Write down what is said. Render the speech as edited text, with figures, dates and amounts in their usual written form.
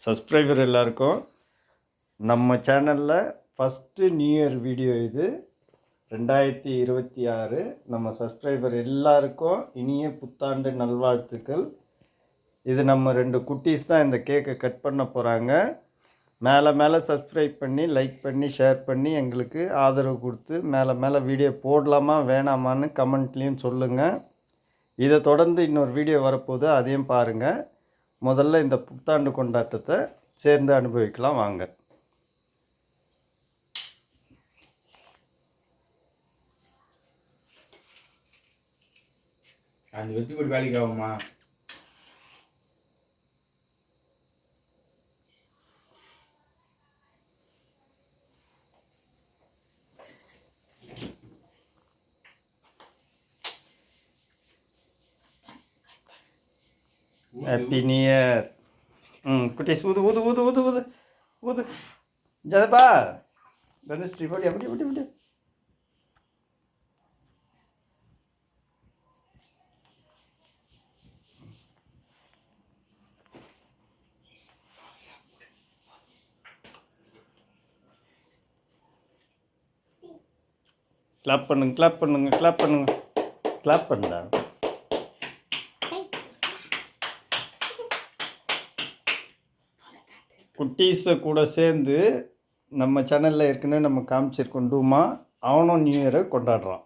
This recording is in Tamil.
சப்ஸ்கிரைபர் எல்லாருக்கும் நம்ம சேனலில் ஃபஸ்ட்டு நியூ இயர் வீடியோ இது 2026. நம்ம சப்ஸ்கிரைபர் எல்லாருக்கும் இனிய புத்தாண்டு நல்வாழ்த்துக்கள். இது நம்ம 2 குட்டீஸ் தான் இந்த கேக்கை கட் பண்ண போகிறாங்க. மேலே சப்ஸ்கிரைப் பண்ணி லைக் பண்ணி ஷேர் பண்ணி எங்களுக்கு ஆதரவு கொடுத்து மேலே வீடியோ போடலாமா வேணாமான்னு கமெண்ட்லேயும் சொல்லுங்கள். இதை தொடர்ந்து இன்னொரு வீடியோ வரப்போகுது, அதையும் பாருங்கள். முதல்ல இந்த புத்தாண்டு கொண்டாட்டத்தை சேர்ந்து அனுபவிக்கலாம் வாங்க. அந்த வெற்றி போட்டு வேலைக்கு ஆகுமா? Happy new year. குட்டீஸ் ஊது ஊது ஊது ஊது ஊது ஊது ஜதப்பா தனுஸ்ரீ போடி அப்படி அப்படி அப்படி. கிளாப் பண்ணுங்க கிளாப் பண்ணுங்க கிளாப் பண்ணுங்க கிளாப் பண்ணல. குட்டீஸை கூட சேர்ந்து நம்ம சேனலில் ஏற்கனவே நம்ம காமிச்சிருக்கோம் டூமா, அவனும் நியூ இயரை கொண்டாடுறான்.